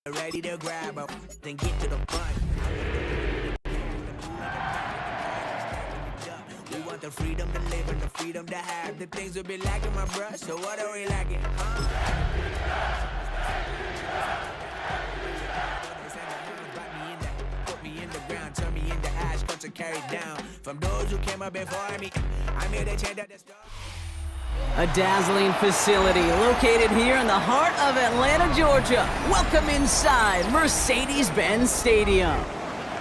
Ready to grab her, then get to the front. We want the freedom to live and the freedom to have. The things will be lacking, my bruh, so what are we lacking? Put me in the ground, turn me into ash, cut to carry down. From those who came up before me, I'm here to change up the story. A dazzling facility located here in the heart of Atlanta, Georgia. Welcome inside Mercedes-Benz Stadium.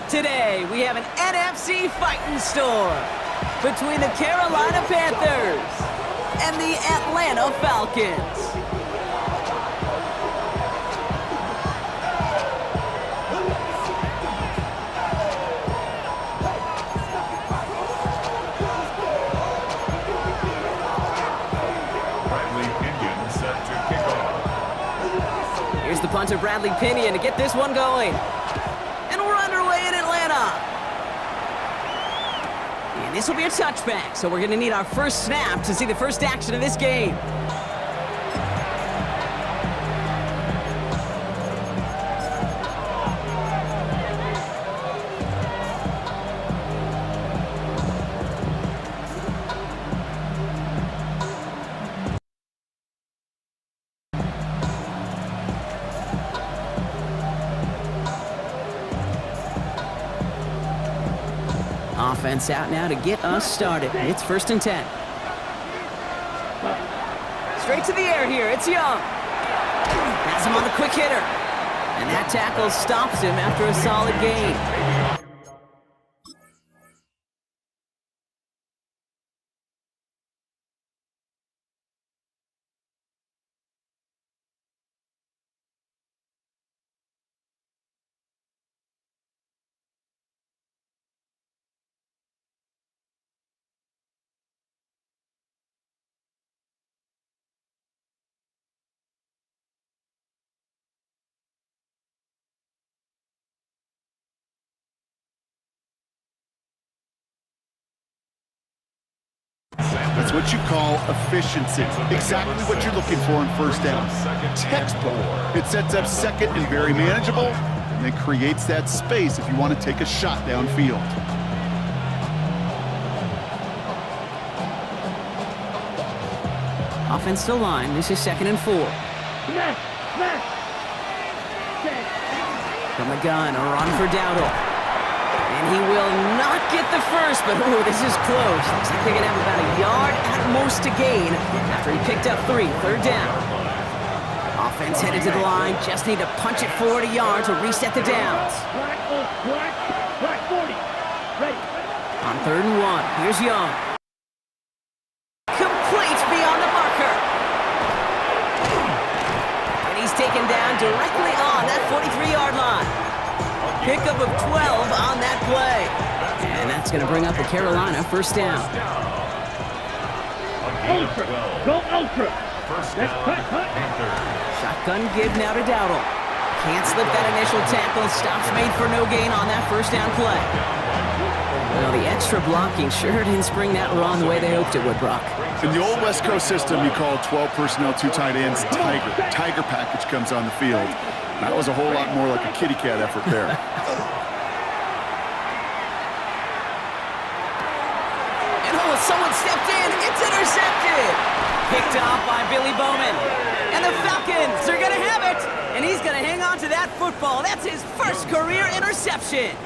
Today, we have an NFC fighting store between the Carolina Panthers and the Atlanta Falcons. Here's the punter, Bradley Pinion, to get this one going. And we're underway in Atlanta. And this will be a touchback, so we're going to need our first snap to see the first action of this game. Offense out now to get us started. It's 1st and 10. Straight to the air here. It's Young. Has him on the quick hitter. And that tackle stops him after a solid gain. That's what you call efficiency. Exactly what you're looking for in first down. Textbook. It sets up second and very manageable, and it creates that space if you want to take a shot downfield. Offensive line. This is 2nd and 4. From the gun, a run for Dowdle. And he will not get the first, but ooh, this is close. Looks like they're going to have about a yard at most to gain after he picked up 3. 3rd down. Offense headed to the line. Just need to punch it forward a yard to reset the downs. On 3rd and 1, here's Young. Complete beyond the marker. And he's taken down directly on that 43-yard line. Pickup of 12 on that play. And that's going to bring up the Carolina 1st down. Ultra. Go ultra. Let's cut. Shotgun give now to Dowdle. Can't slip that initial tackle. Stops made for no gain on that 1st down play. Well, the extra blocking sure didn't spring that run the way they hoped it would, Brock. In the old West Coast system, you call 12 personnel, 2 tight ends, Tiger. Tiger package comes on the field. That was a whole lot more like a kitty cat effort there. And oh, someone stepped in. It's intercepted. Picked off by Billy Bowman. And the Falcons are going to have it. And he's going to hang on to that football. That's his first career interception.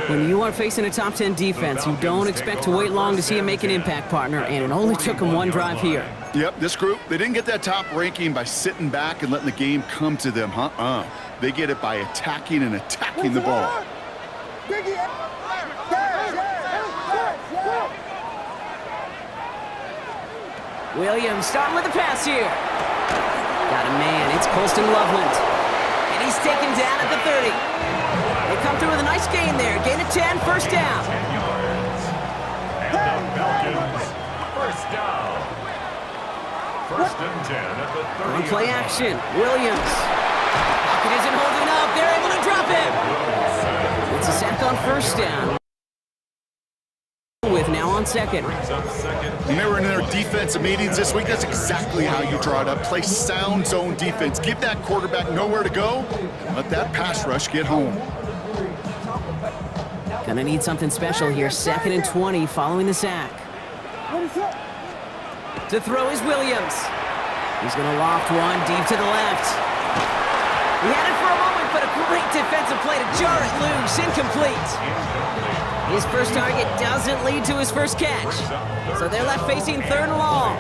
When you are facing a top 10 defense, you don't expect to wait long to see him make an impact, partner. And it only took him 1 drive here. Yep, this group, they didn't get that top ranking by sitting back and letting the game come to them, They get it by attacking and attacking the ball. Williams starting with the pass here. Got a man, it's Colston Loveland. And he's taken down at the 30. They come through with a nice gain there. Gain of 10, 1st down. And the Falcons, 1st down. 1st and 10 at the 30. On play action, Williams. Pocket isn't holding up. They're able to drop him. It's a sack on 1st down. With now on 2nd. Brings up 2nd When they were in their defensive meetings this week, that's exactly how you draw it up. Play sound zone defense. Give that quarterback nowhere to go. Let that pass rush get home. Gonna need something special here. 2nd and 20 following the sack. To throw is Williams. He's gonna loft one deep to the left. He had it for a moment, but a great defensive play to jar it loose. Incomplete. His first target doesn't lead to his first catch. So they're left facing 3rd and long.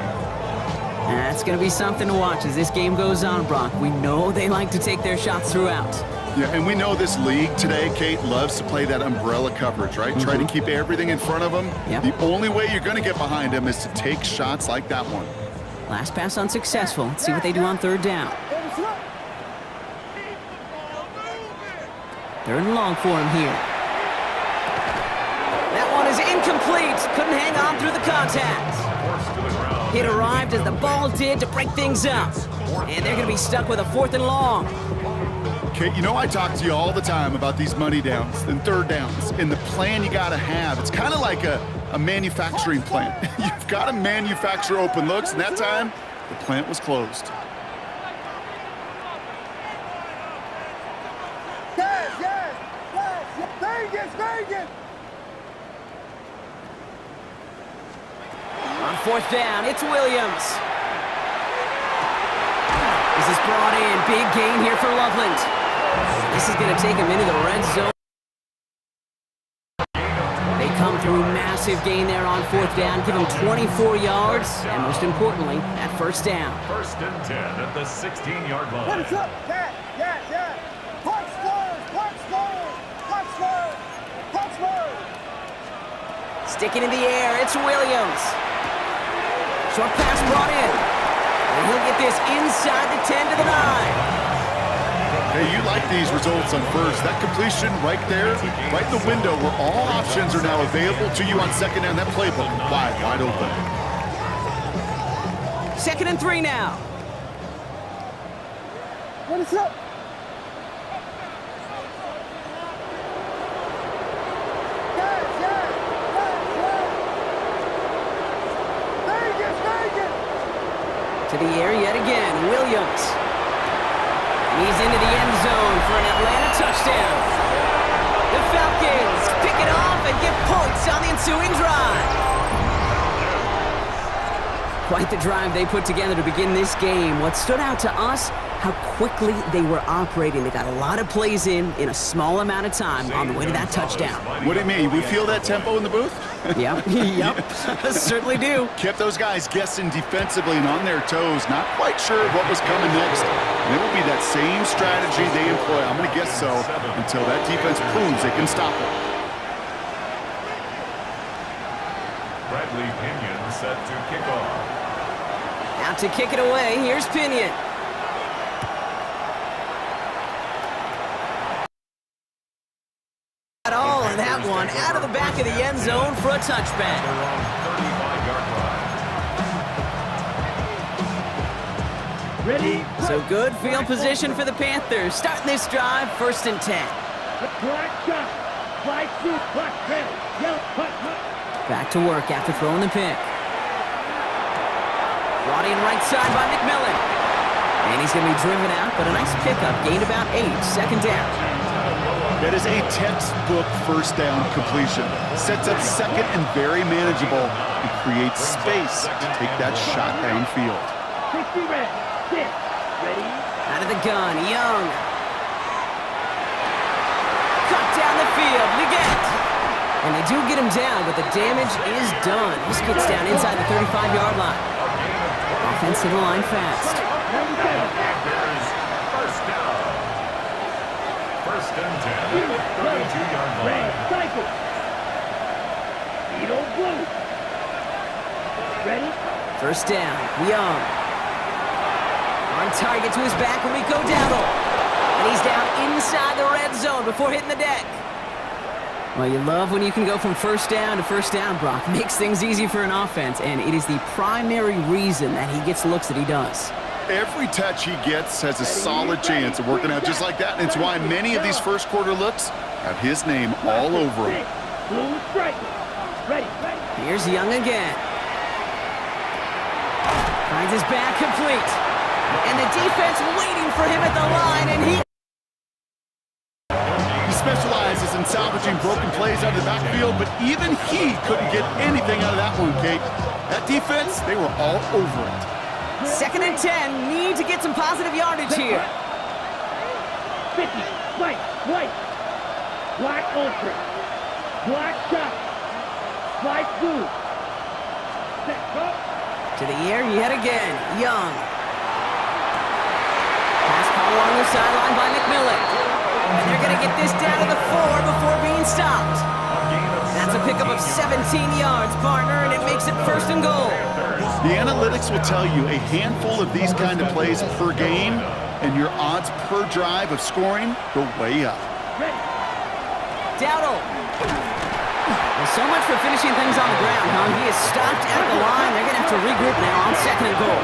That's going to be something to watch as this game goes on, Brock. We know they like to take their shots throughout. Yeah, and we know this league today, Kate, loves to play that umbrella coverage, right? Try to keep everything in front of them. Yep. The only way you're going to get behind them is to take shots like that one. Last pass unsuccessful. Let's see what they do on 3rd down. 3rd and long for him here. That one is incomplete. Couldn't hang on through the contact. It arrived as the ball did to break things up. And they're going to be stuck with a 4th and long. Kate, you know I talk to you all the time about these money downs and 3rd downs and the plan you got to have. It's kind of like a manufacturing plant. You've got to manufacture open looks, and that time, the plant was closed. Vegas! On 4th down, it's Williams. This is brought in. Big gain here for Loveland. This is going to take him into the red zone. They come through massive gain there on 4th down. Give him 24 yards. And most importantly, that 1st down. 1st and 10 at the 16-yard line. What is up? Yeah. Punch. Sticking in the air, it's Williams. Short pass brought in. And he'll get this inside the 10 to the 9. Hey, you like these results on 1st. That completion right there, right in the window where all options are now available to you on 2nd down. That playbook wide open. 2nd and 3 now. What is up? To the air yet again, Williams. And he's into the end zone for an Atlanta touchdown. The Falcons pick it off and get points on the ensuing drive. Quite the drive they put together to begin this game. What stood out to us, how quickly they were operating. They got a lot of plays in a small amount of time on the way to that touchdown. What do you mean? We feel that tempo in the booth? Yep, certainly do. Kept those guys guessing defensively and on their toes, not quite sure what was coming next. And it will be that same strategy they employ, I'm going to guess so, until that defense proves they can stop it. Bradley Pinion set to kick off. Out to kick it away, here's Pinion. All of that one out of the back of the end zone for a touchback. Ready? So good field position for the Panthers. Starting this drive, 1st and 10. Back to work after throwing the pick. Brought in right side by McMillan. And he's going to be driven out, but a nice pickup. Gained about 8, 2nd down. That is a textbook 1st down completion. Sets up 2nd and very manageable and creates space to take that shot downfield. 60 red. 6. Ready? Out of the gun, Young. Cut down the field, Leggett. And they do get him down, but the damage is done. This gets down inside the 35-yard line. Offensive line fast. Packers 1st down. 1st and 10 at the 32-yard line. Cycle. Speedo blue. Ready? 1st down, Young. On target to his back when we go down. And he's down inside the red zone before hitting the deck. Well, you love when you can go from 1st down to 1st down, Brock. Makes things easy for an offense, and it is the primary reason that he gets looks that he does. Every touch he gets has a solid chance of working out just like that, and it's why many of these 1st quarter looks have his name all over them. Blue strike. Ready. Here's Young again. his back complete. And the defense waiting for him at the line, and he specializes in salvaging broken plays out of the backfield, but even he couldn't get anything out of that one, Kate. That defense, they were all over it. 2nd and 10, need to get some positive yardage here. 50, white, black ultra, black shot, white blue. Set, go. To the air yet again, Young. Pass caught along the sideline by McMillan. And they're going to get this down to the 4 before being stopped. That's a pickup of 17 yards, partner, and it makes it 1st and goal. The analytics will tell you a handful of these kind of plays per game, and your odds per drive of scoring go way up. Dowdle. Well, so much for finishing things on the ground, huh? He is stopped at the line. They're going to have to regroup now on 2nd and goal.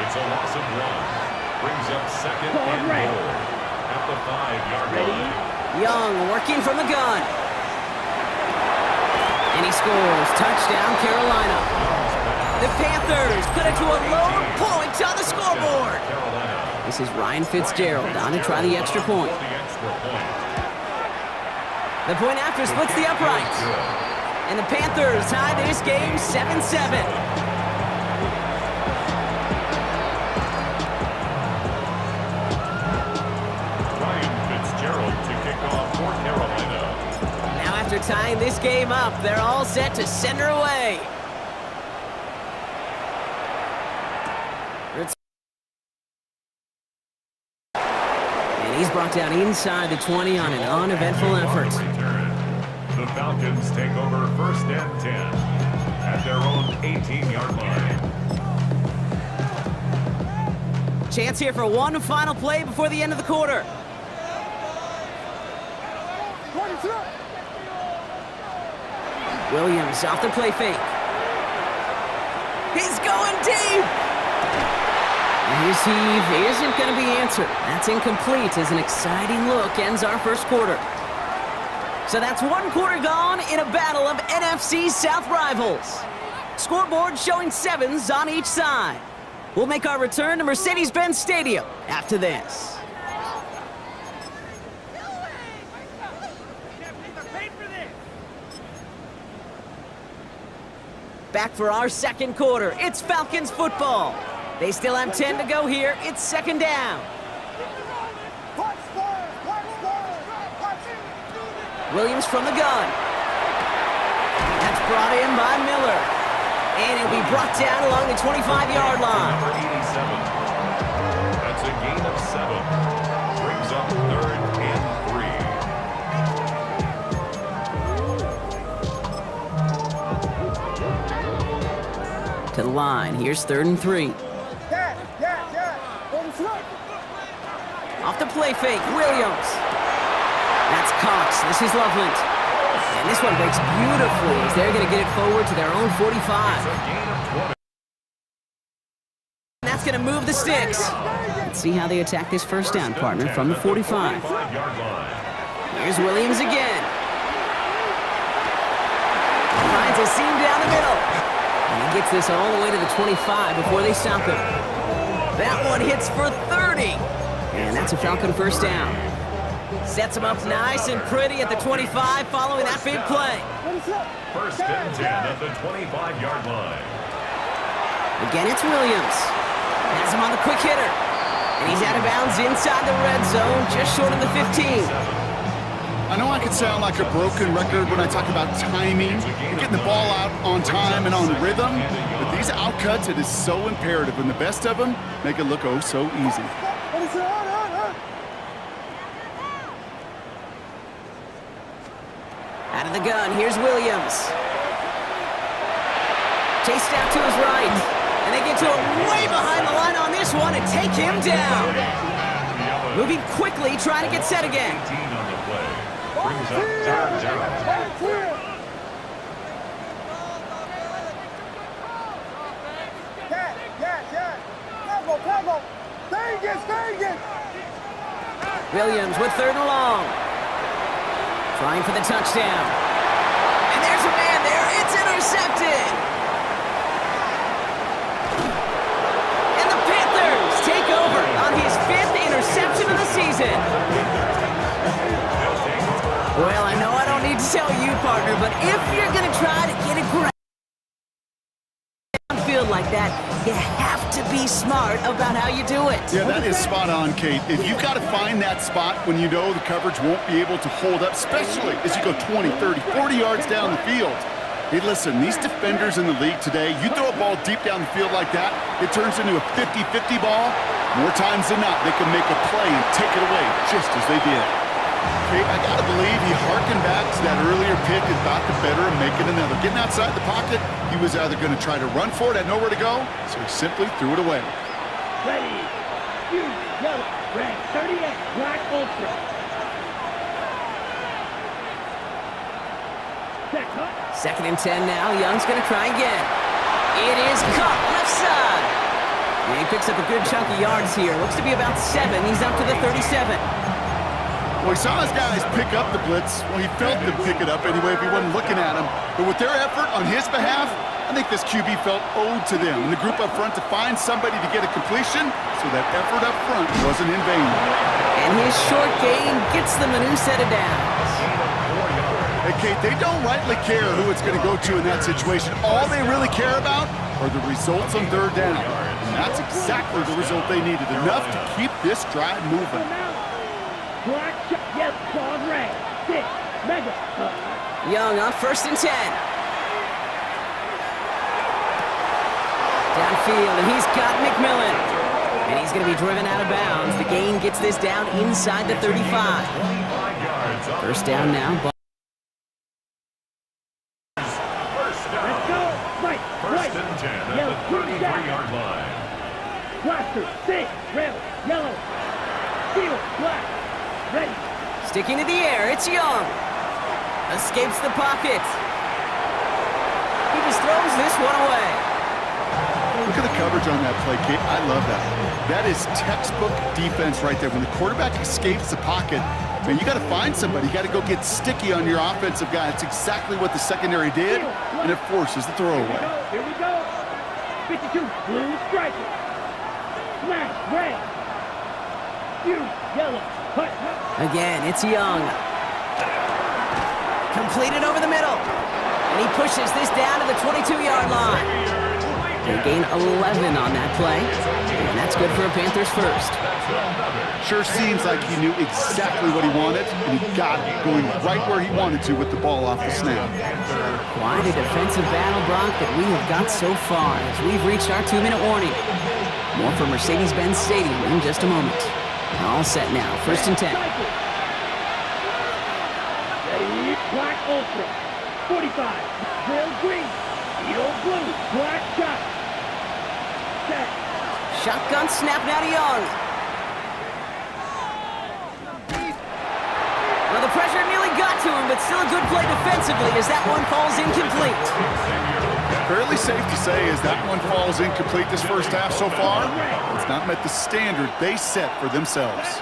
It's a loss of 1. Brings up 2nd and goal. At the 5-yard line. Young working from the gun. And he scores. Touchdown, Carolina. The Panthers put it to a lower point on the scoreboard. This is Ryan Fitzgerald on to try the extra point. The point after splits the uprights. And the Panthers tie this game 7-7. After tying this game up, they're all set to send her away. And he's brought down inside the 20 on an uneventful effort. The Falcons take over 1st and 10 at their own 18-yard line. Chance here for one final play before the end of the quarter. Williams off the play fake. He's going deep! And his heave isn't going to be answered. That's incomplete as an exciting look ends our 1st quarter. So that's 1 quarter gone in a battle of NFC South rivals. Scoreboard showing 7s on each side. We'll make our return to Mercedes-Benz Stadium after this. Back for our 2nd quarter. It's Falcons football. They still have 10 to go here. It's 2nd down. Williams from the gun. That's brought in by Miller. And it'll be brought down along the 25-yard line. Number 87. That's a gain of 7. Brings up 3rd and 3. To the line. Here's 3rd and 3. Off the play fake, Williams. That's Cox. This is Loveland. And this one breaks beautifully as they're going to get it forward to their own 45. And that's going to move the sticks. Let's see how they attack this 1st down, partner, from the 45. Here's Williams again. Finds a seam down the middle. And he gets this all the way to the 25 before they stop him. That one hits for 30. And that's a Falcon 1st down. Sets him up nice and pretty at the 25 following that big play. 1st and 10 at the 25-yard line. Again, it's Williams. Has him on the quick hitter. And he's out of bounds inside the red zone, just short of the 15. I know I could sound like a broken record when I talk about timing, and getting the ball out on time and on rhythm, but these outcuts, it is so imperative, and the best of them make it look oh so easy. Out of the gun, here's Williams. Chased out to his right. And they get to him way behind the line on this one and take him down. Moving quickly, trying to get set again. 18 on the play. Brings up 3rd down. Williams with 3rd and long. Trying for the touchdown. And there's a man there. It's intercepted. like that, you have to be smart about how you do it. Yeah, that is spot on, Kate. If you've got to find that spot when you know the coverage won't be able to hold up, especially as you go 20, 30, 40 yards down the field. Hey, listen, these defenders in the league today, you throw a ball deep down the field like that, it turns into a 50-50 ball. More times than not, they can make a play and take it away, just as they did. Okay, I gotta believe he harkened back to that earlier pick and thought the better of making another. Getting outside the pocket, he was either going to try to run for it, had nowhere to go, so he simply threw it away. Ready, shoot, yellow, red, 38, black ultra. Set, cut. 2nd and 10 now. Young's going to try again. It is caught left side. And he picks up a good chunk of yards here. Looks to be about 7. He's up to the 37. Well, he saw his guys pick up the blitz. Well, he felt them pick it up anyway if he wasn't looking at him. But with their effort on his behalf, I think this QB felt owed to them and the group up front to find somebody to get a completion, so that effort up front wasn't in vain. And his short gain gets them a new set of downs. Hey, Kate, they don't rightly care who it's going to go to in that situation. All they really care about are the results on 3rd down. And that's exactly the result they needed, enough to keep this drive moving. Black shot, yes, dog red, 6, mega. Young on 1st and 10. Downfield, and he's got McMillan. And he's going to be driven out of bounds. The gain gets this down inside the 35. 1st down now. Let's go, right, First and 10 at the 33-yard line. Blaster, 6, red, yellow, steel, black, ready. Sticking to the air, it's Young. Escapes the pocket. He just throws this one away. Look at the coverage on that play, Kate. I love that. That is textbook defense right there. When the quarterback escapes the pocket, man, you got to find somebody. You got to go get sticky on your offensive guy. It's exactly what the secondary did, and it forces the throwaway. Here we go. 52, blue striker. Smash, red. Huge, yellow, hut. Again, it's Young. Completed over the middle. And he pushes this down to the 22-yard line. They gain 11 on that play. And that's good for a Panthers first. Sure seems like he knew exactly what he wanted, and he got it going right where he wanted to with the ball off the snap. Quite a defensive battle, Brock, that we have got so far as we've reached our 2-minute warning. More from Mercedes-Benz Stadium in just a moment. All set now, 1st and 10. Ready, black ultra, 45, drill green, Edo blue, black shot. Set. Shotgun snap now to Young. Well, the pressure nearly got to him, but still a good play defensively as that one falls incomplete. Fairly safe to say as that one falls incomplete this first half so far, it's not met the standard they set for themselves.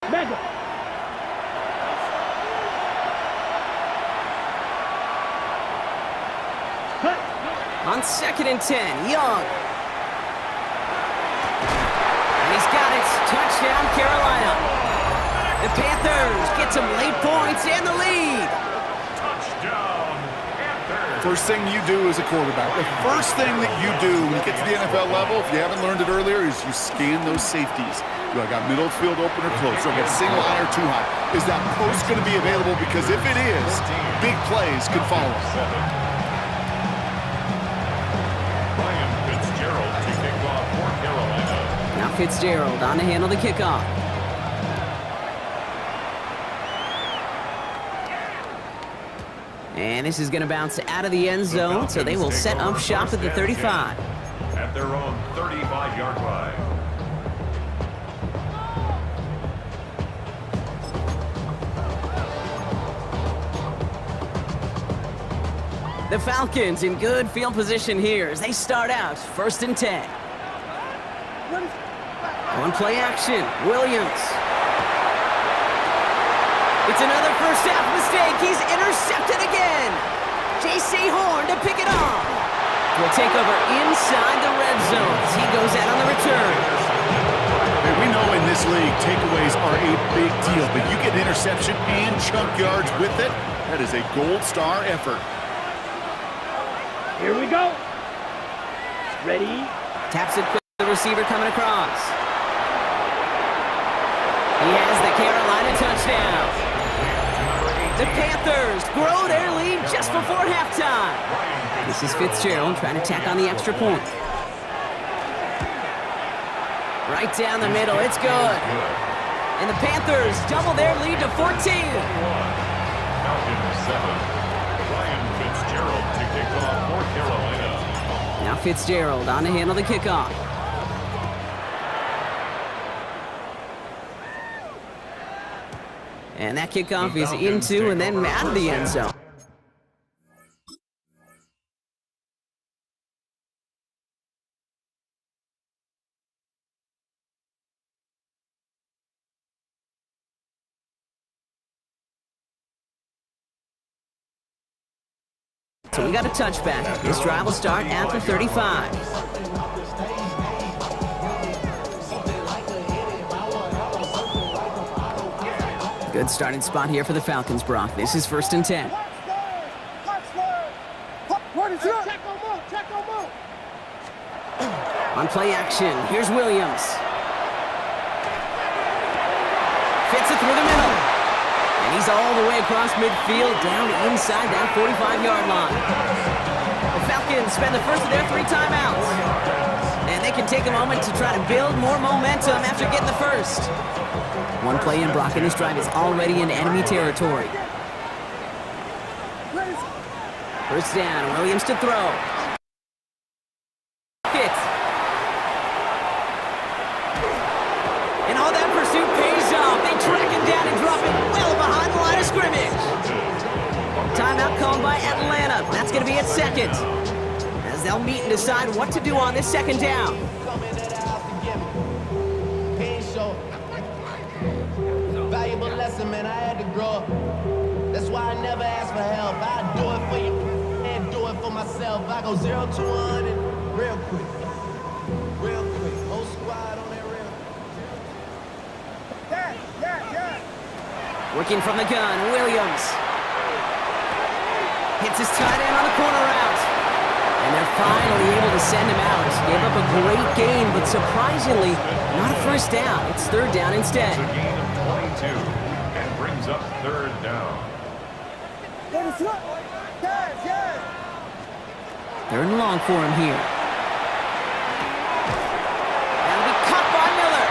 Mega. Hut. On 2nd and 10, Young. And he's got it. Touchdown, Carolina. The Panthers get some late points and the lead. Touchdown, Panthers. First thing you do as a quarterback, the first thing that you do when you get to the NFL level, if you haven't learned it earlier, is you scan those safeties. Do I got middle field open or close? Do I got single high or two high? Is that post going to be available? Because if it is, big plays could follow. Ryan Fitzgerald to kick off for Carolina. Now Fitzgerald on to handle the kickoff. And this is going to bounce out of the end zone, so they will set up shop at the 35. At their own 35-yard line. The Falcons in good field position here as they start out 1st and 10. On play action, Williams. It's another first half mistake. He's intercepted again. J.C. Horn to pick it off. Will take over inside the red zone as he goes out on the return. Hey, we know in this league, takeaways are a big deal, but you get interception and chunk yards with it, that is a gold star effort. Here we go. Ready? Taps it quick to the receiver coming across. He has the Carolina touchdown. The Panthers grow their lead just before halftime. This is Fitzgerald trying to tack on the extra point. Right down the middle, it's good. And the Panthers double their lead to 14. Falcons 7. Ryan Fitzgerald to kick off for Carolina. Now Fitzgerald on to handle the kickoff. And that kickoff is into and then out of the end zone. So we got a touchback. This drive will start at the 35. Good starting spot here for the Falcons, Brock. This is 1st and 10. On play action, here's Williams. Fits it through the middle. And he's all the way across midfield, down inside that 45-yard line. The Falcons spend the first of their 3 timeouts. And they can take a moment to try to build more momentum after getting the first. One play in, Brock, and this drive is already in enemy territory. First down, Williams to throw. Fits. And all that pursuit pays off. They track him down and drop it well behind the line of scrimmage. Timeout called by Atlanta. That's going to be at 2nd. As they'll meet and decide what to do on this 2nd down. Valuable lesson, man. I had to grow up. That's why I never ask for help. I do it for you and do it for myself. I go 0 to 100 real quick. Real quick. Whole squad on that real. Yeah. Working from the gun, Williams. Hits his tight end on the corner route. And they're finally able to send him out. Gave up a great game, but surprisingly, not a first down. It's 3rd down instead. It's a gain of 22 and brings up 3rd down. 3rd and long for him here. That'll be caught by Miller.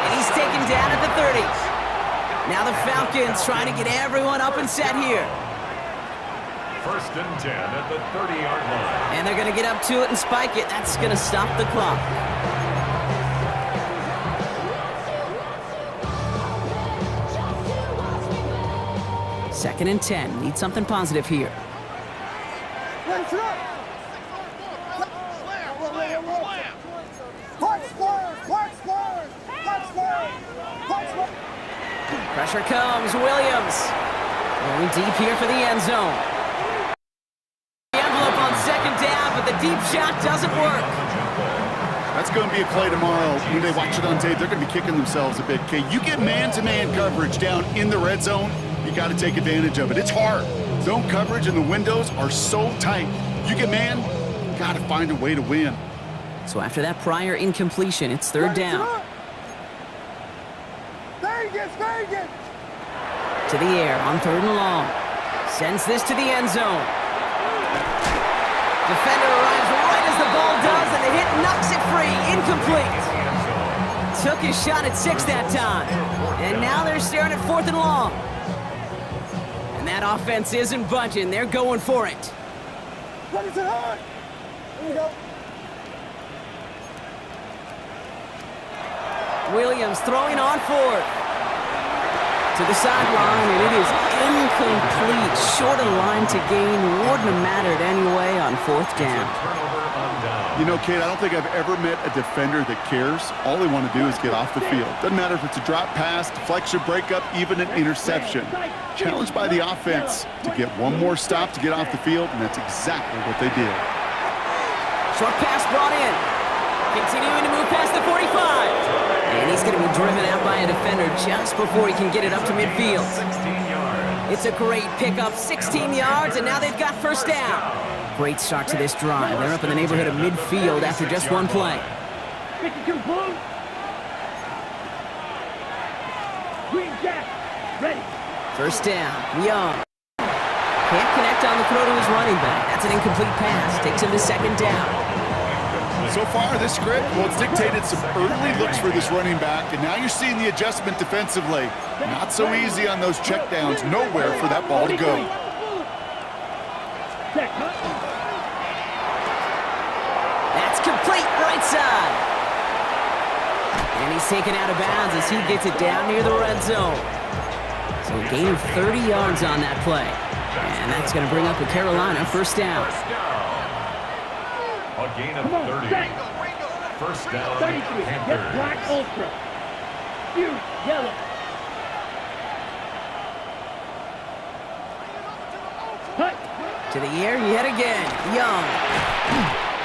And he's taken down at the 30. Now the Falcons trying to get everyone up and set here. 1st and 10 at the 30-yard line. And they're going to get up to it and spike it. That's going to stop the clock. Second and 10. Need something positive here. Pressure comes. Williams going deep here for the end zone. The envelope on 2nd down, but the deep shot doesn't work. That's going to be a play tomorrow. When they watch it on tape, they're going to be kicking themselves a bit. Okay, you get man-to-man coverage down in the red zone, you got to take advantage of it. It's hard. Zone coverage and the windows are so tight. You get man, you got to find a way to win. So after that prior incompletion, it's 3rd down. Vegas! To the air on 3rd and long. Sends this to the end zone. Defender arrives right as the ball does, and the hit knocks it free. Incomplete. Took his shot at 6 that time. And now they're staring at 4th and long. And that offense isn't budging. They're going for it. What is it on? Here we go. Williams throwing on 4th. To the sideline, and it is incomplete. Short of line to gain. Wouldn't have mattered anyway on 4th down. Turnover on down. You know, Kate, I don't think I've ever met a defender that cares. All they want to do is get off the field. Doesn't matter if it's a drop pass, deflection, breakup, even an interception. Challenged by the offense to get one more stop to get off the field, and that's exactly what they did. Short pass brought in. Continuing to move past the 45. And he's going to be driven out by a defender just before he can get it up to midfield. 16 yards. It's a great pickup, 16 yards, and now they've got 1st down. Great start to this drive. They're up in the neighborhood of midfield after just one play. 52 blue. Green Jack, ready. First down, Young. Can't connect on the throw to his running back. That's an incomplete pass. Takes him to second down. So far, this script, well, it's dictated some early looks for this running back, and now you're seeing the adjustment defensively. Not so easy on those checkdowns. Nowhere for that ball to go. That's complete right side. And he's taken out of bounds as he gets it down near the red zone. So a gain of 30 yards on that play. And that's going to bring up a Carolina first down. A gain of 30. First down, 33. Panthers. Get black ultra. Huge yellow. Hut. To the air yet again. Young.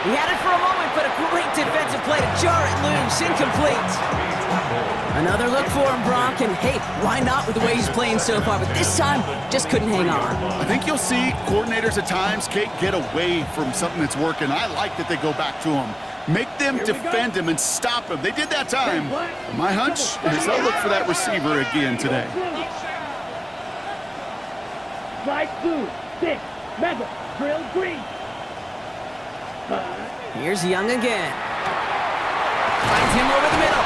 He had it for a moment, but a great defensive play to jar it loose. Incomplete. Another look for him, Brock, and hey, why not with the way he's playing so far? But this time, just couldn't hang on. I think you'll see coordinators at times can't get away from something that's working. I like that they go back to him. Make them defend him and stop him. They did that time. My hunch is they'll look for that receiver again today. Slide blue, 6, mega, drill green. Here's Young again. Finds him over the middle.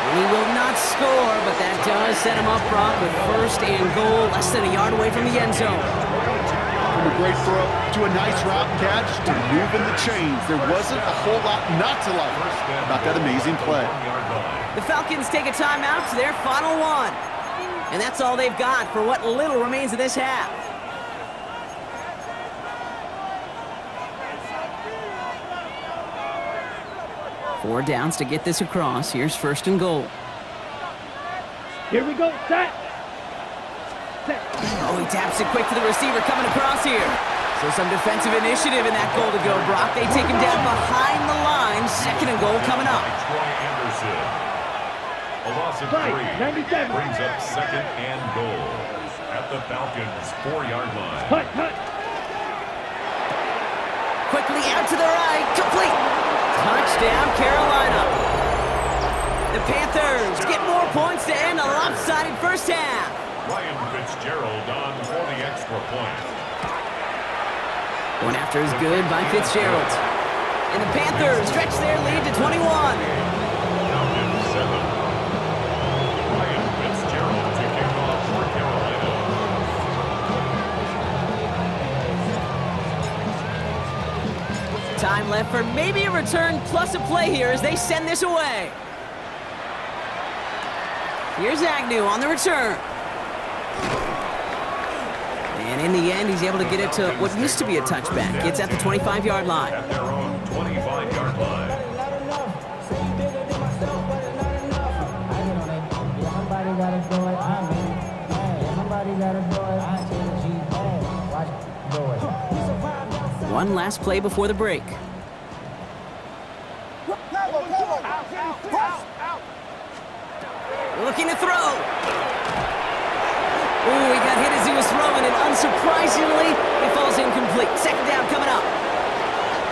He will not score, but that does set him up, Brock, with first and goal, less than a yard away from the end zone. From a great throw to a nice route catch to moving the chains. There wasn't a whole lot not to like about that amazing play. The Falcons take a timeout to their final one. And that's all they've got for what little remains of this half. Four downs to get this across. Here's first and goal. Here we go, set. Oh, he taps it quick to the receiver coming across here. So some defensive initiative in that goal to go, Brock. They take him down behind the line. Second and goal coming up. Troy Anderson. A loss of 3 brings up second and goal at the Falcons' 4-yard line. Hut, hut. Quickly out to the right. Complete. Touchdown, Carolina. The Panthers get more points to end a lopsided first half. Ryan Fitzgerald on for the extra point. One after is good by Fitzgerald. And the Panthers stretch their lead to 21. Falcons 7. Ryan Fitzgerald to kick off for Carolina. Time left for maybe a return plus a play here as they send this away. Here's Agnew on the return. And in the end, he's able to get it to what used to be a touchback. Gets at the 25-yard line. At their own 25-yard line. One last play before the break. Looking to throw. Ooh, he got hit as he was throwing, and unsurprisingly, it falls incomplete. Second down coming up.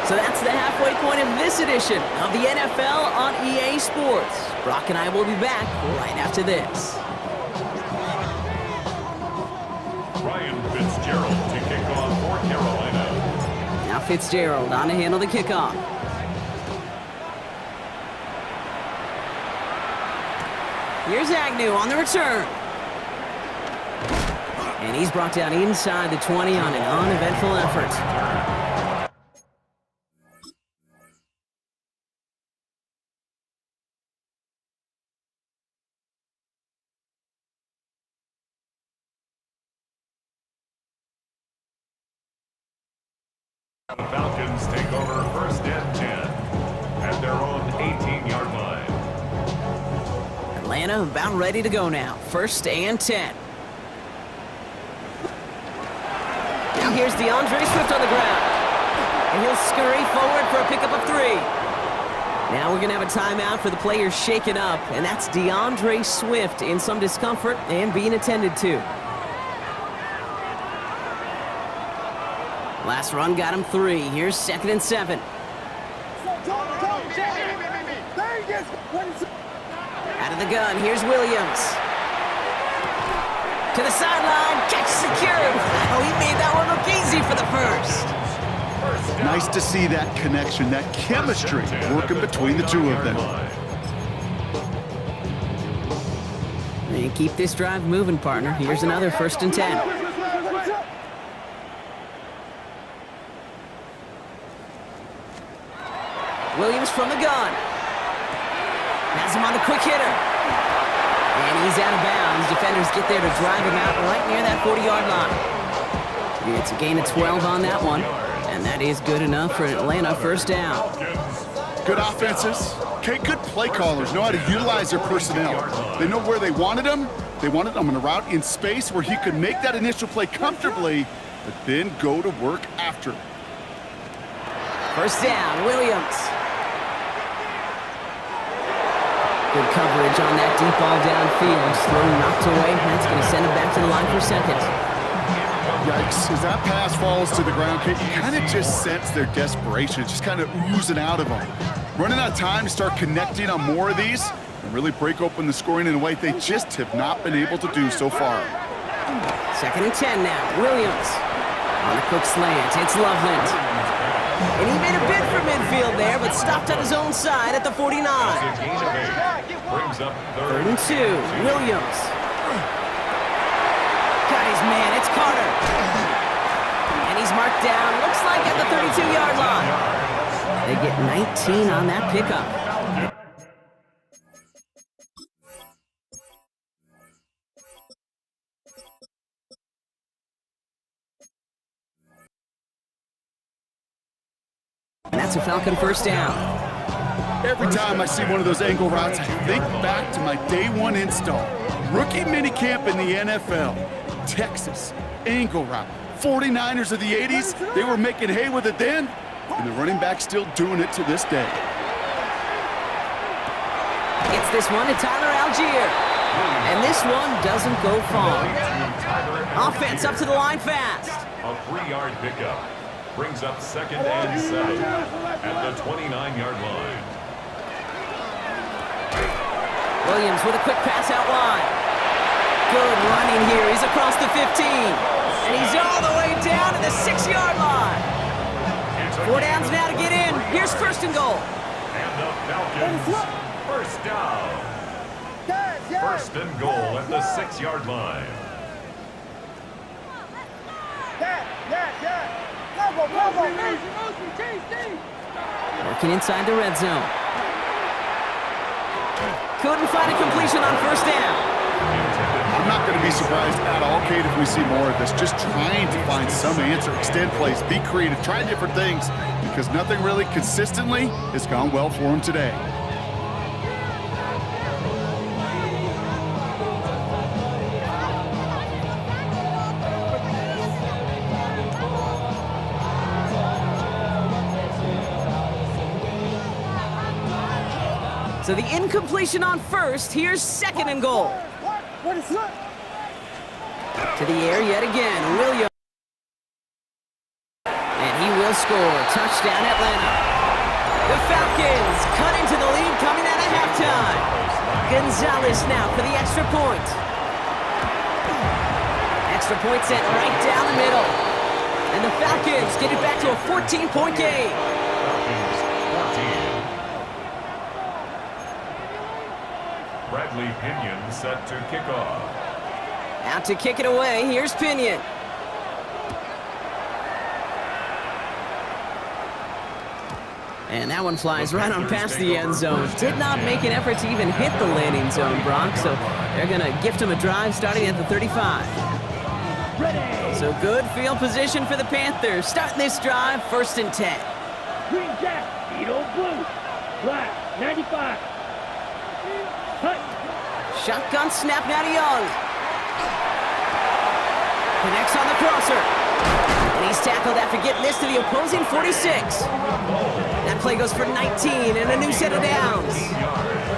So that's the halfway point of this edition of the NFL on EA Sports. Brock and I will be back right after this. Ryan Fitzgerald to kick off for Carolina. Now Fitzgerald on to handle the kickoff. Here's Agnew on the return. And he's brought down inside the 20 on an uneventful effort. The Falcons take over first and 10 at their own 18-yard line. Atlanta about ready to go now. First and 10. Now here's DeAndre Swift on the ground. And he'll scurry forward for a pickup of 3. Now we're going to have a timeout for the players shaken up. And that's DeAndre Swift in some discomfort and being attended to. Last run got him 3. Here's 2nd and 7. Out of the gun, here's Williams. To the sideline, catch secured. Wow, he made that one look easy for the first. Nice to see that connection, that chemistry working between the two of them. And keep this drive moving, partner. Here's another 1st and 10. Williams from the gun. Has him on the quick hitter. And he's out of bounds. Defenders get there to drive him out right near that 40-yard line. It's a gain of 12 on that one. And that is good enough for an Atlanta 1st down. Good offenses. Okay, good play callers know how to utilize their personnel. They know where they wanted him. They wanted him on a route in space where he could make that initial play comfortably, but then go to work after. 1st down, Williams. Good coverage on that deep ball downfield. Throw knocked away. That's going to send him back to the line for 2nd. Yikes, as that pass falls to the ground, you kind of just sense their desperation. It's just kind of oozing out of them. Running out of time to start connecting on more of these and really break open the scoring in a way they just have not been able to do so far. 2nd and 10 now, Williams. On a quick slant, it's Loveland. And he made a bid for midfield there, but stopped on his own side at the 49. Brings up 3rd and 2, Williams. Got his man, it's Carter. And he's marked down, looks like at the 32-yard line. They get 19 on that pickup. And that's a Falcon 1st down. Every time I see one of those angle routes, I think back to my day 1 install. Rookie minicamp in the NFL. Texas, angle route. 49ers of the 80s, they were making hay with it then, and the running back's still doing it to this day. Gets this one to Tyler Algier. And this one doesn't go far. Offense up to the line fast. A 3-yard pickup. Brings up 2nd and 7 at the 29-yard line. Williams with a quick pass out wide. Good running here. He's across the 15. And he's all the way down to the 6-yard line. 4 downs now to get in. Here's 1st and goal. And the Falcons, 1st down. 1st and goal at the 6-yard line. Working inside the red zone. Couldn't find a completion on 1st down. I'm not going to be surprised at all, Kate, if we see more of this. Just trying to find some answer, extend plays, be creative, try different things, because nothing really consistently has gone well for him today. So the incompletion on 1st. Here's 2nd and goal. To the air yet again, Williams. And he will score. Touchdown, Atlanta. The Falcons cut into the lead coming out of halftime. Gonzalez now for the extra point. Extra point sent right down the middle. And the Falcons get it back to a 14-point game. Bradley Pinion set to kick off. Out to kick it away, here's Pinion. And that one flies right on past the end zone. Did not make an effort to even hit the landing zone, Brock, so they're going to gift him a drive starting at the 35. So good field position for the Panthers. Starting this drive, 1st and 10. Green jacket, beat old blue. Black, 95. Shotgun snap now to Young. Connects on the crosser. And he's tackled after getting this to the opposing 46. That play goes for 19 and a new set of downs.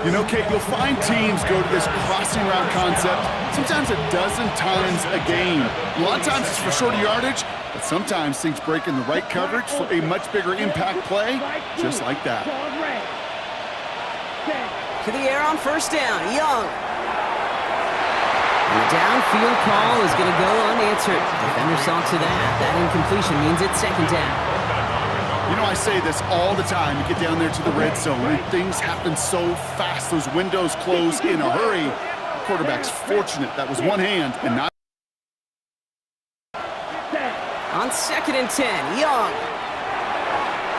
You know, Kate, you'll find teams go to this crossing route concept sometimes a dozen times a game. A lot of times it's for shorter yardage, but Sometimes things break in the right coverage for a much bigger impact play, just like that. To the air on first down, Young. And the downfield call is going to go unanswered. Defender saw to that. That incompletion means it's second down. You know, I say this all the time. You get down there to the red zone, and things happen so fast. Those windows close in a hurry. The quarterback's fortunate. That was one hand and not. On 2nd and 10, Young.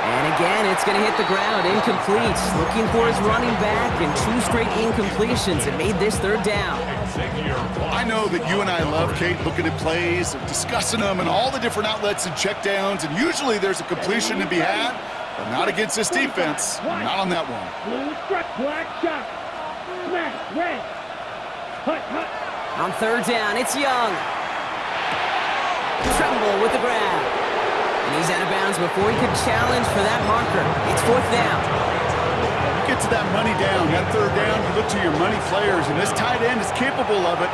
And again, it's going to hit the ground, incomplete. Looking for his running back, and 2 straight incompletions. It made this third down. I know that you and I love, Kate, looking at plays, and discussing them, and all the different outlets and checkdowns, and usually there's a completion to be had, but not against this defense. Not on that one. Blue struck, black shot. Smash, red. Hut, hut. On 3rd down, it's Young. Tremble with the grab. And he's out of bounds before he could challenge for that marker. It's 4th down. You get to that money down, that 3rd down, you look to your money players, and this tight end is capable of it.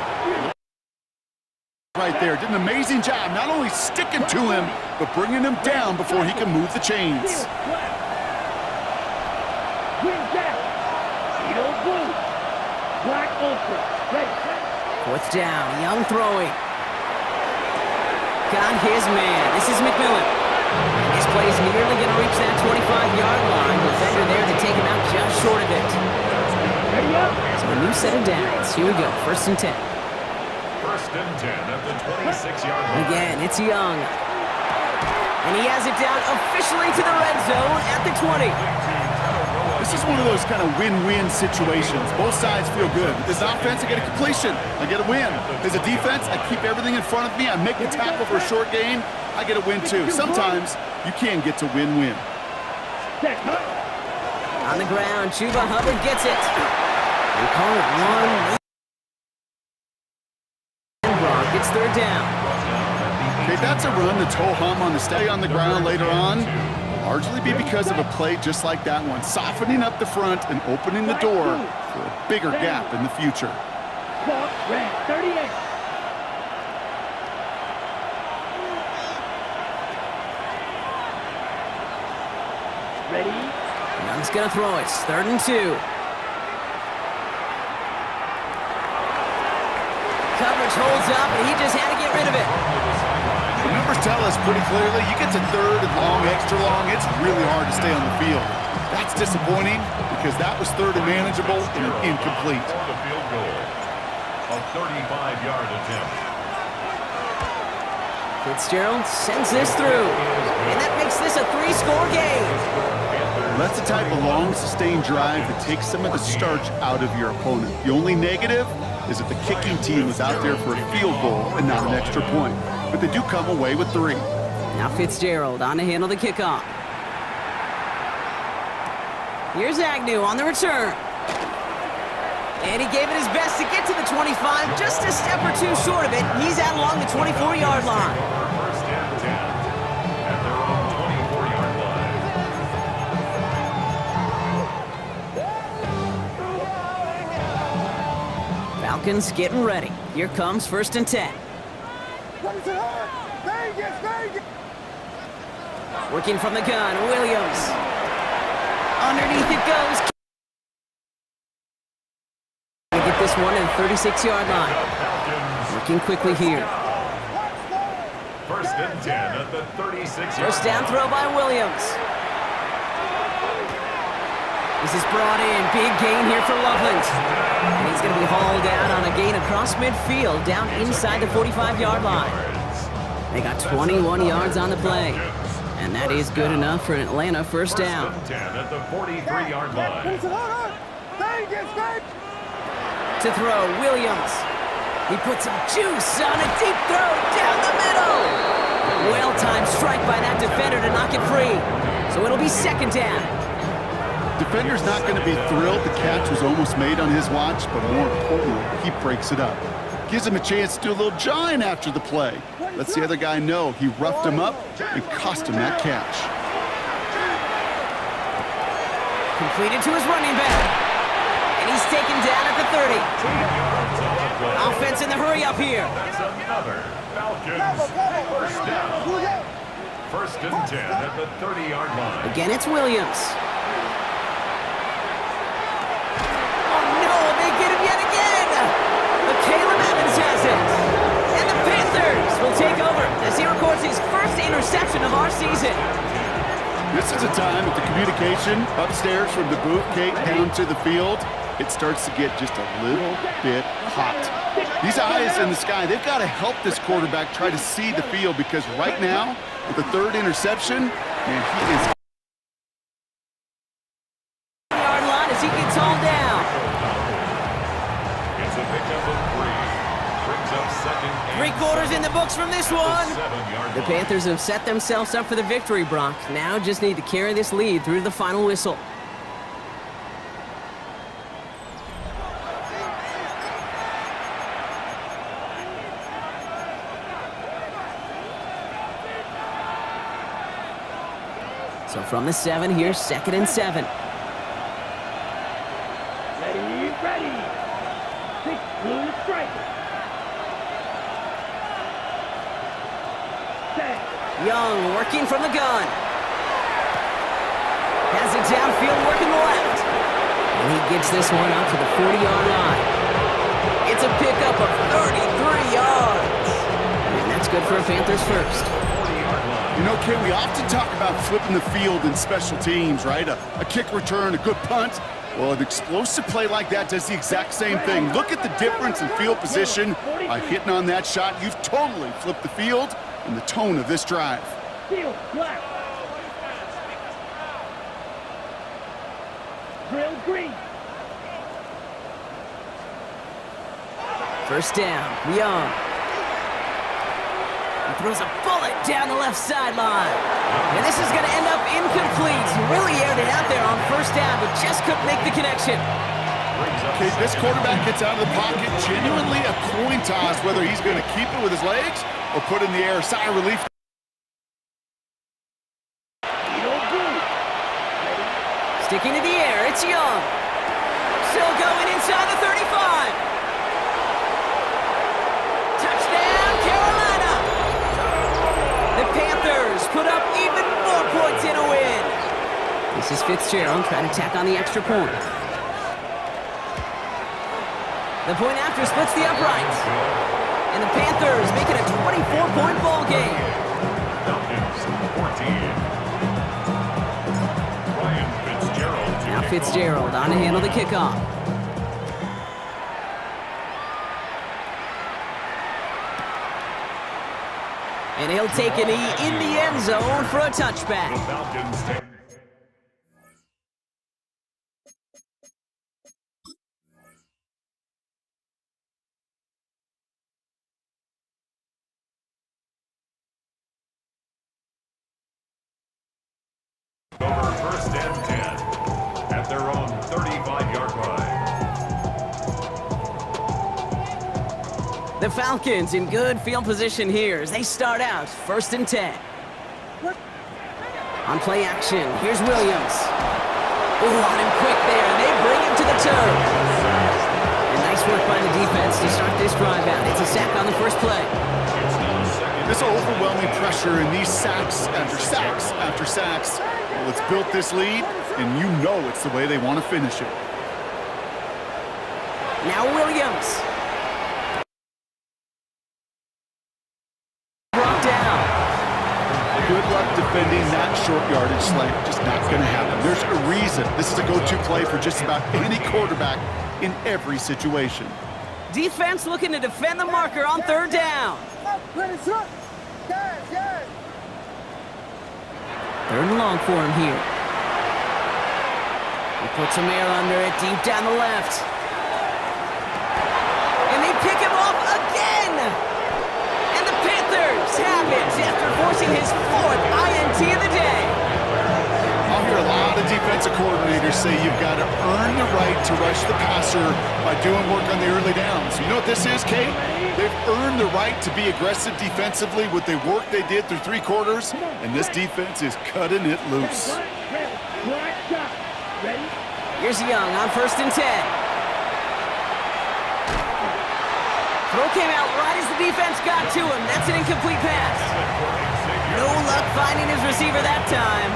Right there, did an amazing job, not only sticking to him, but bringing him down before he can move the chains. Green jack. Edo blue. Black ultra. Red. 4th down, Young throwing. Got his man. This is McMillan. This play is nearly going to reach that 25-yard line. Defender there to take him out just short of it. Ready up. So a new set of downs. Here we go. 1st and 10. 1st and 10 at the 26-yard line. Again, it's Young. And he has it down officially to the red zone at the 20. This is one of those kind of win-win situations. Both sides feel good. As an offense, I get a completion. I get a win. As a defense, I keep everything in front of me. I make the tackle for a short gain. I get a win, too. Sometimes you can get to win-win. On the ground, Chuba Hubbard gets it. We call it one. Brock, it's 3rd down. Okay, that's a run that's ho-hum on the stay on the ground later on. Largely be because of a play just like that one, softening up the front and opening the door for a bigger gap in the future. Red, 38. Ready? Young's gonna throw it. 3rd and 2. Coverage holds up, and he just had to get rid of it. The numbers tell us pretty clearly, you get to 3rd and long, extra long, it's really hard to stay on the field. That's disappointing because that was 3rd and manageable and incomplete. The field goal, a 35-yard attempt. Fitzgerald sends this through, and that makes this a 3-score game. Well, that's the type of long, sustained drive that takes some of the starch out of your opponent. The only negative is that the kicking team was out there for a field goal and not an extra point. But they do come away with 3. Now Fitzgerald on to handle the kickoff. Here's Agnew on the return. And he gave it his best to get to the 25, just a step or 2 short of it. He's out along the 24-yard line. 1st and 10 at their own 24-yard line. Falcons getting ready. Here comes 1st and 10. Working from the gun, Williams. Underneath it goes. Get this one at the 36-yard line. Working quickly here. 1st and 10 at the 36-yard line. First down throw by Williams. This is brought in. Big gain here for Loveland. And he's going to be hauled out on a gain across midfield down inside the 45-yard line. They got 21 yards on the play. And that is good enough for an Atlanta 1st down. 1st and 10 at the 43-yard line. To throw, Williams. He puts some juice on a deep throw down the middle. Well-timed strike by that defender to knock it free. So it'll be 2nd down. Defender's not going to be thrilled the catch was almost made on his watch, but more importantly, he breaks it up. Gives him a chance to do a little jawing after the play. Lets the other guy know he roughed him up and cost him that catch. Completed to his running back. And he's taken down at the 30. Offense in the hurry up here. That's another Falcons, first down. First and 10 at the 30-yard line. Again, it's Williams. Oh, no, they get him yet again. But Caleb Evans has it. And the Panthers will take over as he records his first interception of our season. This is a time with the communication upstairs from the booth, Kate, down to the field. It starts to get just a little bit hot. These eyes in the sky, they've got to help this quarterback try to see the field, because right now, with the third interception, man, he is... Yard line as he gets hauled down. It's a pickup of 3. Brings up second and 3 quarters in the books from this one. 7-yard The line. Panthers have set themselves up for the victory, Brock. Now just need to carry this lead through the final whistle. So from the 7, here's 2nd and 7. Ready, ready. 6 blue striker. Set. Young working from the gun. Has it downfield working the left. And he gets this one up to the 40-yard line. It's a pickup of 33 yards. And that's good for a Panthers first. 40-yard line. You know, Kate, we often talk about flipping the field in special teams, right? A kick return, a good punt. Well, an explosive play like that does the exact same thing. Look at the difference in field position. By hitting on that shot, you've totally flipped the field and the tone of this drive. Field black. Drill green. First down, Young. He throws a bullet down the left sideline. And this is going to end up incomplete. He really aired it out there on first down, but just couldn't make the connection. Okay, this quarterback gets out of the pocket, genuinely a coin toss whether he's going to keep it with his legs or put it in the air. Sigh of relief. Sticking to the air, it's Young. Still going inside the 35. Touchdown, Carolina! The Panthers put up even more points in a win. This is Fitzgerald trying to tack on the extra point. The point after splits the uprights. And the Panthers make it a 24-point ball game. Falcons 14. Ryan Fitzgerald. Now Fitzgerald on to handle the kickoff. And he'll take a knee in the end zone for a touchback. The Falcons take. Over first and 10 at their own 35-yard line. The Falcons in good field position here as they start out first and 10. On play action, here's Williams. Ooh, on him quick there, and they bring him to the turf. And nice work by the defense to start this drive out. It's a sack on the first play. It's now second. This overwhelming pressure and these sacks after sacks after sacks. Well, it's built this lead, and you know it's the way they want to finish it. Now Williams. Brought down. Good luck defending that short yardage slant. Just not going to happen. There's a reason. This is a go-to play for just about any quarterback in every situation. Defense looking to defend the marker on third down. Third and long for him here. He puts some air under it, deep down the left. And they pick him off again! And the Panthers have it after forcing his 4th INT of the day. I'll hear a lot of defensive coordinators say you've got to earn the right to rush the passer by doing work on the early downs. You know what this is, Kate? They've earned the right to be aggressive defensively with the work they did through 3 quarters, and this defense is cutting it loose. Black shot. Ready? Here's Young on first and 10. Throw came out right as the defense got to him. That's an incomplete pass. No luck finding his receiver that time.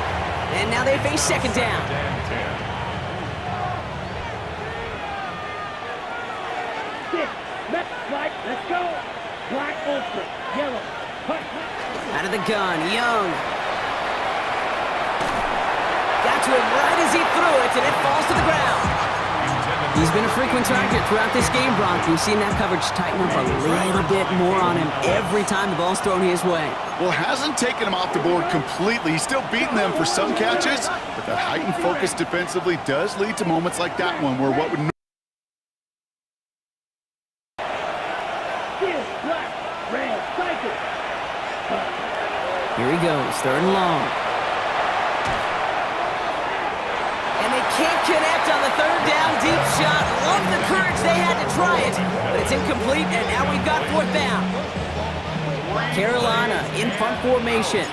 And now they face second down. Let's go. Black ultra. Yellow. Out of the gun, Young. Got to him right as he threw it, and it falls to the ground. He's been a frequent target throughout this game, Brock. We've seen that coverage tighten up a little bit more on him every time the ball's thrown his way. Well, hasn't taken him off the board completely. He's still beating them for some catches, but that heightened focus defensively does lead to moments like that one where what would Here he goes, third and long. And they can't connect on the third down deep shot. Love the courage they had to try it, but it's incomplete, and now we've got fourth down. Carolina in punt formation.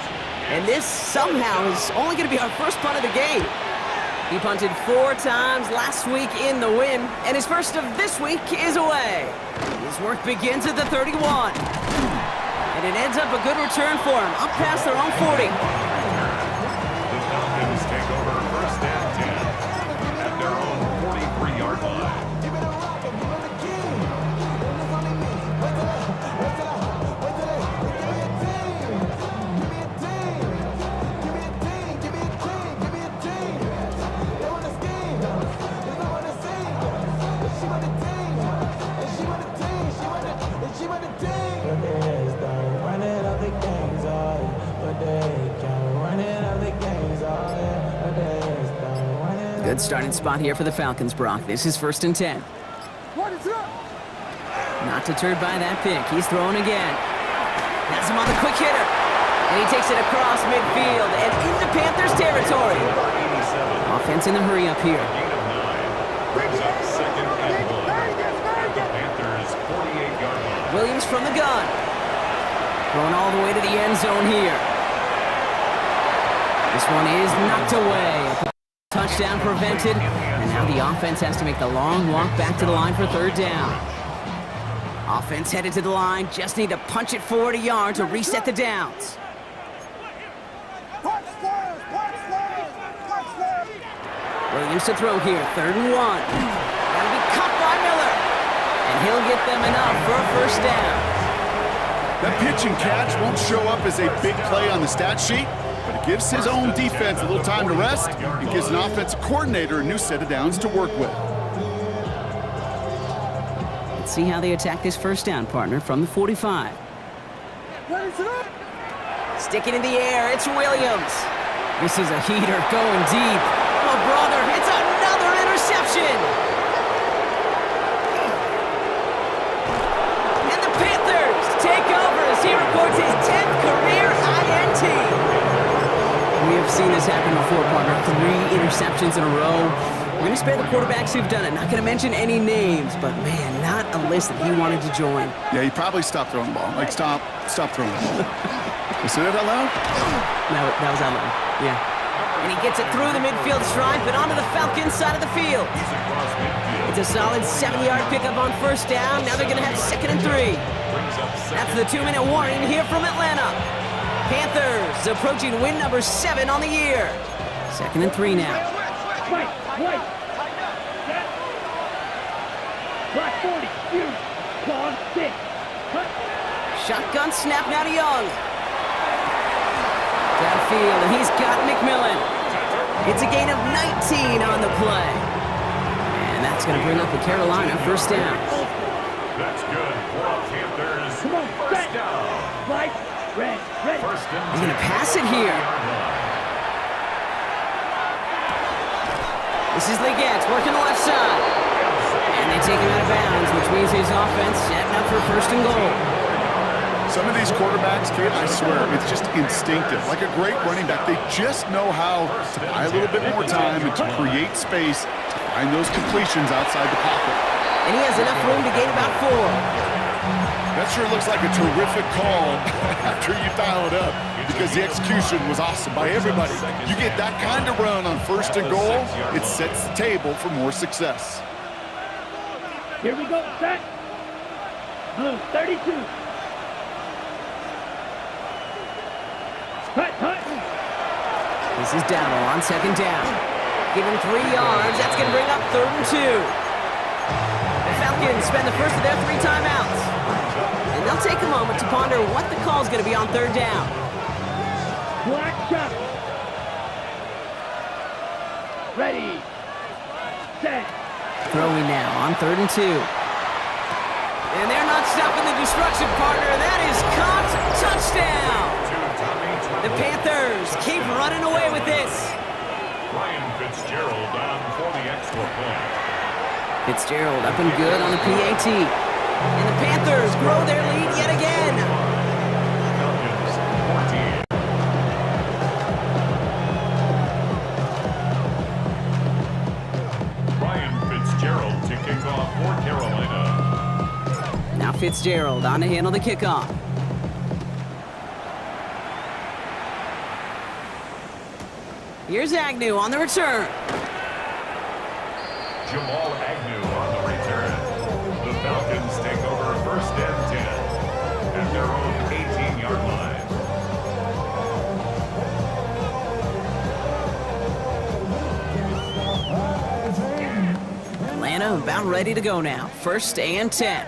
And this somehow is only going to be our first punt of the game. He punted 4 times last week in the win, and his first of this week is away. His work begins at the 31. And it ends up a good return for him, up past their own 40. The Falcons take over first and 10 at their own 43-yard line. Good starting spot here for the Falcons, Brock. This is first and 10. Not deterred by that pick. He's throwing again. Has him on the quick hitter. And he takes it across midfield and into Panthers territory. Offense in the hurry up here. Brings up second and 1 at the Panthers' 48-yard line. Williams from the gun. Throwing all the way to the end zone here. This one is knocked away. Touchdown prevented, and now the offense has to make the long walk back to the line for third down. Offense headed to the line, just need to punch it forward a yard to reset the downs. Williams to throw here, third and 1. That'll be caught by Miller, and he'll get them enough for a first down. That pitch and catch won't show up as a big play on the stat sheet, but it gives his own defense a little time to rest and gives an offensive coordinator a new set of downs to work with. Let's see how they attack this first down, partner, from the 45. Stick it in the air, it's Williams. This is a heater going deep. Oh, brother, it's another interception. And the Panthers take over as he records his 10th career INT. We have seen this happen before, partner. 3 interceptions in a row. We're going to spare the quarterbacks who've done it. Not going to mention any names, but man, not a list that he wanted to join. Yeah, he probably stopped throwing the ball. Like, stop throwing the ball. You see that out loud? No, that was out loud. Yeah. And he gets it through the midfield stripe and onto the Falcons side of the field. It's a solid 7-yard pickup on first down. Now they're going to have second and 3. That's the 2-minute warning here from Atlanta. Panthers approaching win number 7 on the year. Second and 3 now. Wait. Black 40, you, claw 6. Cut. Shotgun snap now to Young. Downfield, and he's got McMillan. It's a gain of 19 on the play. And that's going to bring up the Carolina first down. That's good for the Panthers. Come on, First down. Right, red. First and I'm going to pass it here. This is Leggett working the left side. And they take him out of bounds, which means his offense setting up for first and goal. Some of these quarterbacks, kid, I swear, it's just instinctive. Like a great running back, they just know how to buy a little bit more time and to create space to find those completions outside the pocket. And he has enough room to gain about 4. That sure looks like a terrific call after you dial it up, because the execution was awesome by everybody. You get that kind of run on first and goal, it sets the table for more success. Here we go, set. Blue 32. Hut. This is Dowdle on second down. Give him 3 yards. That's going to bring up 3rd and 2. The Falcons spend the first of their 3 timeouts. And they'll take a moment to ponder what the call is going to be on 3rd down. Black shot. Ready. Set. Throwing now on 3rd and 2. And they're not stopping the destruction, partner. That is caught. Touchdown. The Panthers keep running away with this. Ryan Fitzgerald on for the extra point. Fitzgerald up and good on the PAT. And the Panthers grow their lead yet again. Falcons 14. Ryan Fitzgerald to kick off for Carolina. Now Fitzgerald on to handle the kickoff. Here's Agnew on the return. Jamal Agnew on the return. The Falcons take over 1st and 10 at their own 18-yard line. Atlanta about ready to go now. 1st and 10.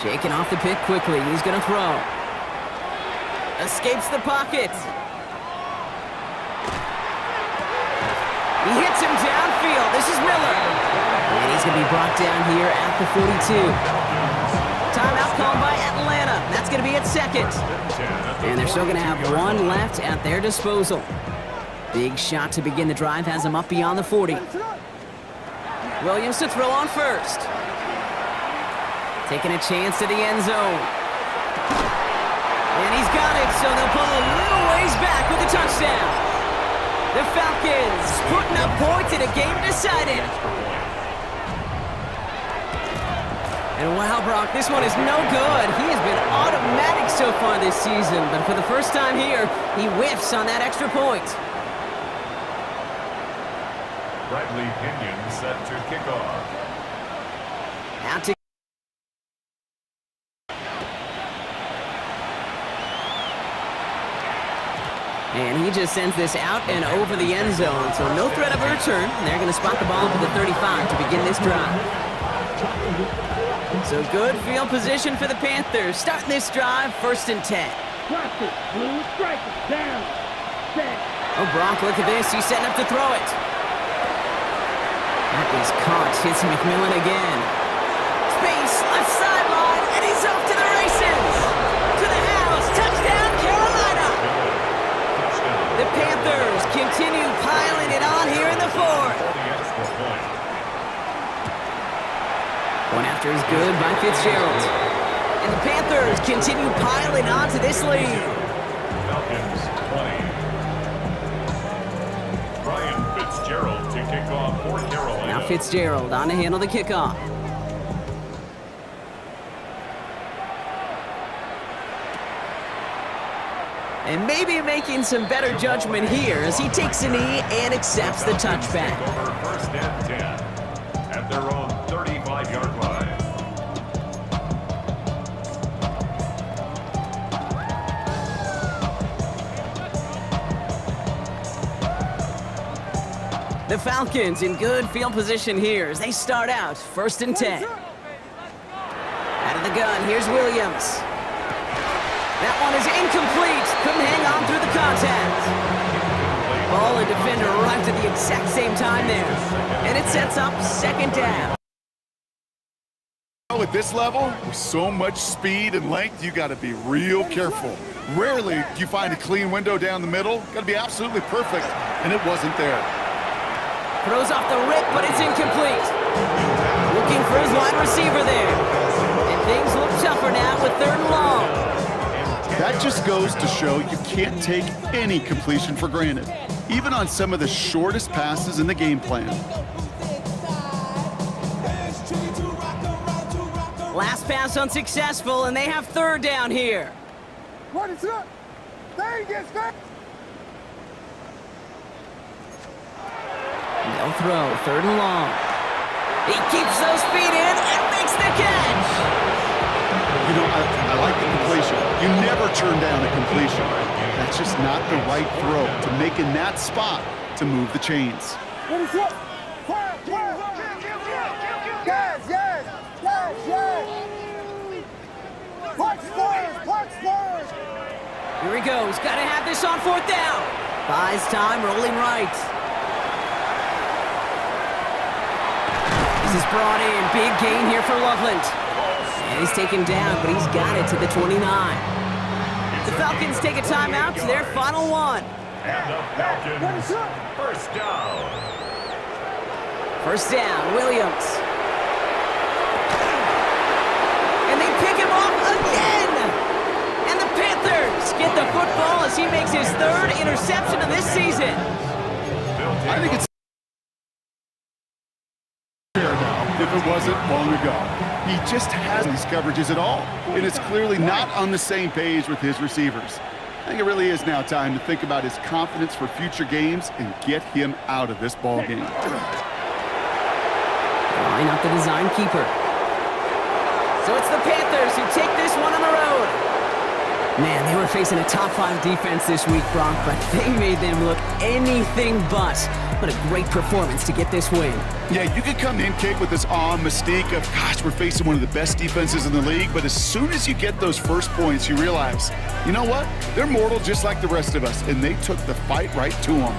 Shaking off the pick quickly. He's going to throw. Escapes the pocket. He hits him downfield. This is Miller. And he's going to be brought down here at the 42. Timeout called by Atlanta. That's going to be at 2nd. And they're still going to have 1 left at their disposal. Big shot to begin the drive has him up beyond the 40. Williams to throw on 1st. Taking a chance to the end zone. And he's got it, so they'll pull a little ways back with a touchdown. The Falcons putting up points in a game decided. And wow, Brock, this one is no good. He has been automatic so far this season, but for the first time here, he whiffs on that extra point. Bradley Pinion set to kick off. Out to and he just sends this out and over the end zone, so no threat of a return. They're going to spot the ball at the 35 to begin this drive. So good field position for the Panthers. Starting this drive, 1st and 10. Watch it. Blue striker. Down. Set. Oh, Brock, look at this. He's setting up to throw it. That is caught. Hits McMillan again. Space, left sideline, and he's off to the races. To the house. Touchdown, Carolina. The Panthers continue piling it on here in the 4th. One after is good by Fitzgerald. And the Panthers continue piling on to this lead. Falcons 20. Ryan Fitzgerald to kick off for Carolina. Now Fitzgerald on to handle the kickoff. And maybe making some better judgment here as he takes a knee and accepts the touchback. Over 1st and 10 at their own 35-yard line. The Falcons in good field position here as they start out 1st and 10. Out of the gun, here's Williams. That one is incomplete. Couldn't hang on through the contact. Ball and defender arrived at the exact same time there. And it sets up 2nd down. At this level, with so much speed and length, you got to be real careful. Rarely do you find a clean window down the middle. Got to be absolutely perfect, and it wasn't there. Throws off the rip, but it's incomplete. Looking for his wide receiver there. And things look tougher now with 3rd and long. That just goes to show you can't take any completion for granted, even on some of the shortest passes in the game plan. Last pass unsuccessful, and they have 3rd down here. What is up? There he gets back. They'll throw 3rd and long. He keeps those feet in and makes the catch. You know, I like the completion. You never turn down a completion. That's just not the right throw to make in that spot to move the chains. Ready, set. Fire, fire. Yes, yes, yes, yes. Punch Spurs, punch Spurs. Here he goes. Got to have this on 4th down. Buys time, rolling right. This is brought in. Big gain here for Loveland. And he's taken down, but he's got it to the 29. The Falcons take a timeout to their final one. And the Falcons, first down. First down, Williams. And they pick him off again. And the Panthers get the football as he makes his 3rd interception of this season. I think it's fair now if it wasn't long ago. He just has these coverages at all, and it's clearly not on the same page with his receivers. I think it really is now time to think about his confidence for future games and get him out of this ball game. Line up the design keeper. So it's the Panthers who take this one on the road. Man, they were facing a top 5 defense this week, Brock, but they made them look anything but. What a great performance to get this win. Yeah, you could come in, Kate, with this awe and mystique of, gosh, we're facing one of the best defenses in the league, but as soon as you get those first points, you realize, you know what? They're mortal just like the rest of us, and they took the fight right to them.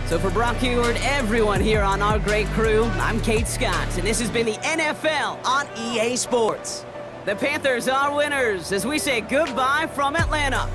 So for Brock Huard, everyone here on our great crew, I'm Kate Scott, and this has been the NFL on EA Sports. The Panthers are winners as we say goodbye from Atlanta.